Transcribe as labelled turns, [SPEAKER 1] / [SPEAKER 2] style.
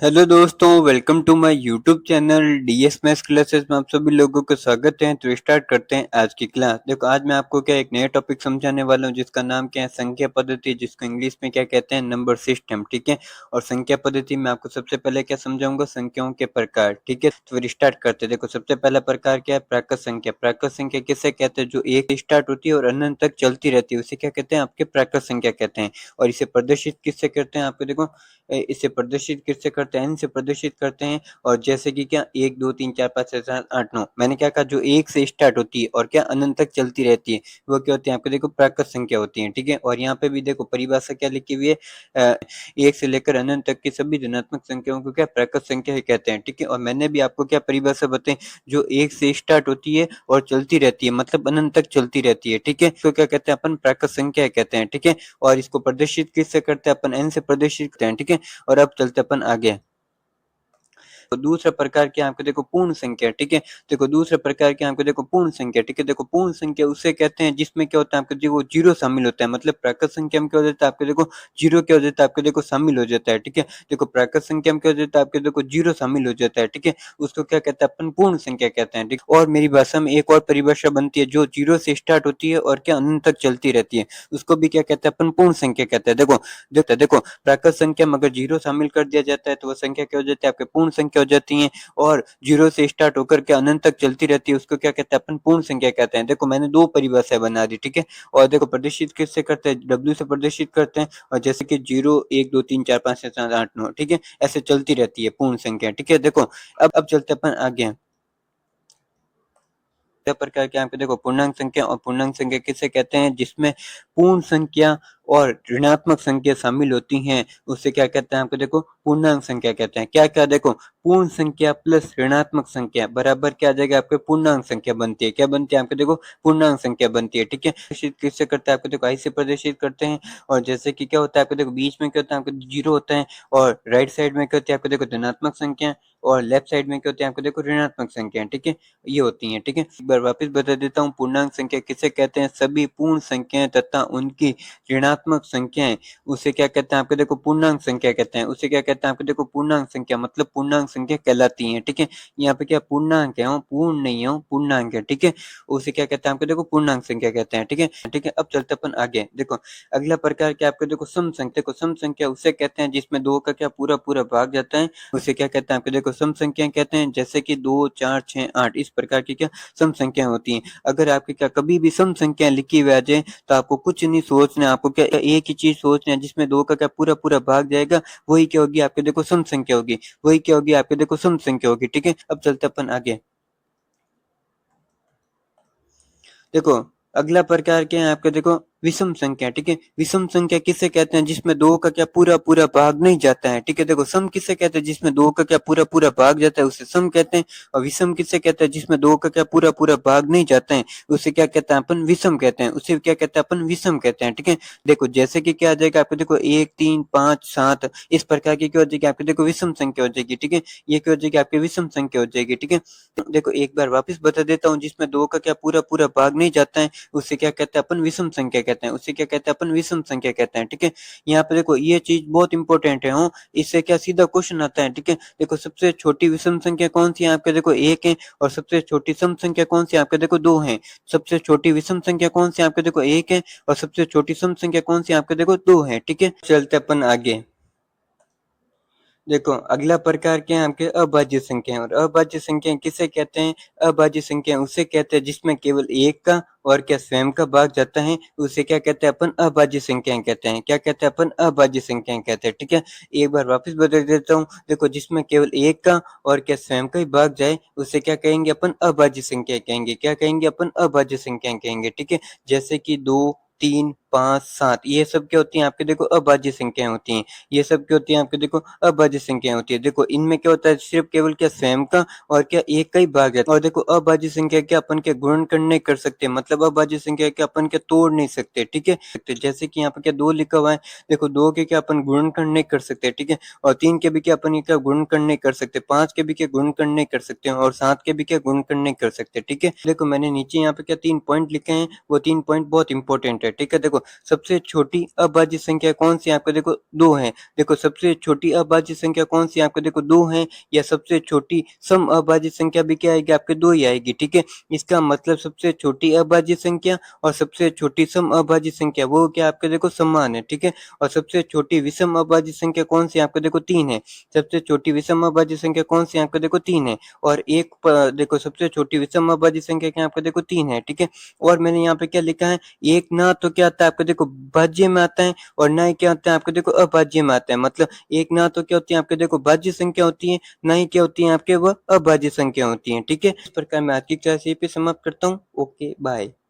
[SPEAKER 1] Hello दोस्तों, welcome to my YouTube channel DS maths classes में आप सभी लोगों का स्वागत है। तो स्टार्ट करते हैं आज की क्लास। देखो आज मैं आपको क्या एक नया टॉपिक समझाने वाला हूँ जिसका नाम क्या है संख्या पद्धति, जिसको इंग्लिश में क्या कहते हैं नंबर सिस्टम। ठीक है। और संख्या पद्धति में आपको सबसे पहले क्या समझाऊंगा, संख्याओं के प्रकार। ठीक है, तो फिर स्टार्ट करते हैं। देखो सबसे पहला प्रकार क्या है, प्राकृत संख्या। प्राकृत संख्या किसे कहते हैं, जो एक से स्टार्ट होती है और अनंत तक चलती रहती है, उसे क्या कहते हैं, आपके प्राकृत संख्या कहते हैं। और इसे प्रदर्शित किससे करते हैं, आपको देखो इसे प्रदर्शित किससे करते हैं, इनसे प्रदर्शित करते हैं। और जैसे कि क्या 1 2 3 4 5 6 7 8 9, मैंने क्या कहा, जो 1 से स्टार्ट होती है और क्या अनंत तक चलती रहती है, वो क्या होती है, आपको देखो प्राकृत संख्या होती है। ठीक है। और यहाँ पे भी देखो परिभाषा क्या लिखी हुई है, 1 से लेकर अनंत तक की सभी धनात्मक संख्याओं को क्या प्राकृत संख्या ही कहते हैं। ठीक है। और मैंने भी आपको क्या परिभाषा बताई, जो 1 से स्टार्ट होती है और चलती रहती है, मतलब अनंत तक चलती रहती है। ठीक है, तो क्या कहते हैं, अपन प्राकृत संख्या कहते हैं। ठीक है। और इसको प्रदर्शित किससे करते हैं, अपन एन से प्रदर्शित करते हैं। ठीक है। और अब चलते अपन आगे। तो दूसरा प्रकार क्या आपको देखो पूर्ण संख्या। ठीक है। देखो दूसरा प्रकार क्या आपको देखो पूर्ण संख्या। ठीक है। देखो पूर्ण संख्या उसे कहते हैं जिसमें क्या होता है, आपको देखो जीरो शामिल होता है। मतलब प्राकृत संख्या में क्या हो जाता है, आपको देखो जीरो क्या हो जाता है, आपको देखो शामिल हो जाता है। ठीक है। देखो प्राकृत संख्या में क्या हो जाता है, आपको देखो जीरो शामिल हो जाता है। ठीक है। उसको क्या कहते हैं, अपन पूर्ण संख्या कहते हैं। ठीक। और मेरी भाषा में एक और परिभाषा बनती है, जो जीरो से स्टार्ट होती है और क्या अनंत तक चलती रहती है, उसको भी क्या कहते हैं, अपन पूर्ण संख्या कहते हैं। देखो प्राकृत संख्या में अगर जीरो शामिल कर दिया जाता है तो वो संख्या क्या हो जाती है, आपके पूर्ण संख्या हो जाती है। और जीरो से स्टार्ट होकर के अनंत तक चलती रहती है, उसको क्या कहते हैं, अपन पूर्ण संख्या कहते हैं। देखो मैंने दो परिभाषाएं बना दी। ठीक है। और देखो प्रदर्शित किससे करते हैं, डब्ल्यू से प्रदर्शित करते हैं। और जैसे कि 0 1 2 3 4 5 6 7 8 9, ठीक है, ऐसे चलती रहती है पूर्ण संख्या। ठीक है। देखो अब चलते अपन आगे। प्रकार के आपको देखो पूर्णांक संख्या। और पूर्णांक संख्या किसे कहते हैं, जिसमें पूर्ण संख्या और ऋणात्मक संख्या शामिल होती हैं, उसे क्या कहते हैं, आपको देखो पूर्णांक संख्या कहते हैं। क्या क्या देखो, पूर्ण संख्या प्लस ऋणात्मक संख्या बराबर क्या आ जाएगा, आपके पूर्णांक संख्या बनती है। क्या बनती है, आपको देखो पूर्णांक संख्या बनती है। ठीक है। प्रदर्शित किससे करते हैं, आपको देखो आई से प्रदर्शित करते हैं। और जैसे कि क्या होता है, आपको देखो बीच में क्या होता है, आपको जीरो होता है। और राइट साइड में क्या होती है, आपको देखो धनात्मक संख्या। और लेफ्ट साइड में क्या होती है, आपको देखो ऋणात्मक संख्या। ठीक है, ये होती हैं। ठीक है। एक बार वापस बता देता हूँ, पूर्णांक संख्या किसे कहते हैं, सभी पूर्ण संख्याएं तथा उनकी ऋणात्मक संख्याएं, उसे क्या कहते हैं, आपको देखो पूर्णांक संख्या कहते हैं। उसे क्या कहते हैं, आपको देखो पूर्णांक संख्या, मतलब पूर्णांक संख्या कहलाती है। ठीक है। यहाँ पे क्या पूर्णांक है, पूर्ण नहीं है, पूर्णांक है। ठीक है। उसे क्या कहते हैं, आपको देखो पूर्णांक संख्या कहते हैं। ठीक है। ठीक है। अब चलते अपन आगे। देखो अगला प्रकार क्या, आपको देखो सम संख्या। देखो सम संख्या उसे कहते हैं जिसमें दो का क्या पूरा पूरा भाग जाता है, उसे क्या कहते हैं, आपको देखो सम संख्या कहते हैं। जैसे कि 2 4 6 8 इस प्रकार की क्या सम संख्या होती हैं। अगर आपके क्या कभी भी सम संख्या लिखी हुई आ जाए, तो आपको कुछ नहीं सोचना है, आपको क्या एक ही चीज सोचना है, जिसमें दो का क्या पूरा पूरा भाग जाएगा, वही क्या होगी, आपके देखो सम संख्या होगी। वही क्या होगी, आपके देखो सम संख्या होगी। ठीक है। अब चलते अपन आगे। देखो अगला प्रकार क्या है, आपका देखो विषम संख्या। ठीक है। विषम संख्या किसे कहते हैं, जिसमें दो का क्या पूरा पूरा भाग नहीं जाता है। ठीक है। देखो सम किसे कहते हैं, जिसमें दो का क्या पूरा पूरा भाग जाता है, उसे सम कहते हैं। और विषम किसे कहते हैं, जिसमें दो का क्या पूरा पूरा भाग नहीं जाता है, उसे क्या कहते हैं, अपन विषम कहते हैं। उसे क्या कहते हैं, अपन विषम कहते हैं। ठीक है। देखो जैसे कि क्या आ जाएगा, आपको देखो 1 3 5 7 इस प्रकार की क्या हो जाएगी, आपको देखो विषम संख्या हो जाएगी। ठीक है। ये क्या हो जाएगी, आपकी विषम संख्या हो जाएगी। ठीक है। देखो एक बार वापस बता देता हूँ, जिसमें दो का क्या पूरा पूरा भाग नहीं जाता है, उसे क्या कहते हैं, अपन विषम संख्या कहते हैं। उसे क्या कहते हैं, अपन विषम संख्या कहते हैं। ठीक है। यहाँ पे देखो ये चीज बहुत इंपॉर्टेंट है, हो इससे क्या सीधा क्वेश्चन आता है। ठीक है। देखो सबसे छोटी विषम संख्या कौन सी है, आपके देखो एक है। और सबसे छोटी सम संख्या कौन सी है, आपके देखो दो है। सबसे छोटी विषम संख्या कौन सी है, आपके देखो एक है। और सबसे छोटी सम संख्या कौन सी है, आपके देखो दो है। ठीक है। चलते अपन आगे। देखो अगला प्रकार क्या है, आपके अभाज्य संख्या। और अभाज्य संख्या किसे कहते हैं, अभाज्य संख्या उसे कहते हैं जिसमें केवल एक का और क्या स्वयं का भाग जाता है, उसे क्या कहते हैं, अपन अभाज्य संख्याएं कहते हैं। क्या कहते हैं, अपन अभाज्य संख्याएं कहते हैं। ठीक है। एक बार वापस बता देता हूँ, देखो जिसमें केवल एक का और क्या स्वयं का ही भाग जाए, उसे क्या कहेंगे, अपन अभाज्य संख्या कहेंगे। क्या कहेंगे, अपन अभाज्य संख्याएं कहेंगे। ठीक है। जैसे कि 2 3 5 7 ये सब क्या होती हैं, आपके देखो अभाज्य संख्याएं होती हैं। ये सब क्या होती है, आपके देखो अभाज्य संख्या होती है। देखो इनमें क्या होता है, सिर्फ केवल क्या स्वयं का और क्या एक का ही भाग है। और देखो अभाज्य संख्या क्या अपन के गुणन कर नहीं कर सकते, मतलब अभाज्य संख्या क्या अपन के तोड़ नहीं सकते। ठीक है। जैसे कि यहाँ पे क्या दो लिखा हुआ है, देखो दो के क्या अपन गुणनखंड नहीं कर सकते। ठीक है। और तीन के भी क्या अपन क्या गुणनखंड नहीं कर सकते, पांच के भी क्या गुणनखंड नहीं कर सकते, और सात के भी क्या गुणनखंड नहीं कर सकते। ठीक है। देखो मैंने नीचे यहाँ पे क्या तीन पॉइंट लिखे हैं, वो तीन पॉइंट बहुत इंपॉर्टेंट है। ठीक है। देखो सबसे छोटी अभाज्य संख्या कौन-सी है? आपको देखो 2 है। देखो सबसे छोटी अभाज्य संख्या कौन-सी है? आपको देखो 2 है, या सबसे छोटी सम अभाज्य संख्या भी क्या आएगी? आपके 2 ही आएगी, ठीक है? इसका मतलब सबसे छोटी अभाज्य संख्या और सबसे छोटी सम अभाज्य संख्या वो क्या आपके देखो समान है, ठीक है? और सबसे छोटी विषम अभाज्य संख्या कौन-सी है? आपको देखो 3 है। सबसे छोटी विषम अभाज्य संख्या कौन-सी है? आपको देखो 3 है। और एक प देखो सबसे छोटी विषम अभाज्य संख्या क्या है? आपको देखो 3 है, ठीक है? और मैंने यहाँ पे क्या लिखा है, एक ना तो क्या आता है आपको देखो भाज्य में आता है, और ना ही क्या आता है आपको देखो अभाज्य में आता है। मतलब एक ना तो क्या होती है आपके देखो भाज्य संख्या होती है, ना ही क्या होती है आपके वह अभाज्य संख्या होती है, ठीक है? इस प्रकार मैं आज की क्लास यहीं पे समाप्त करता हूँ। Okay, bye.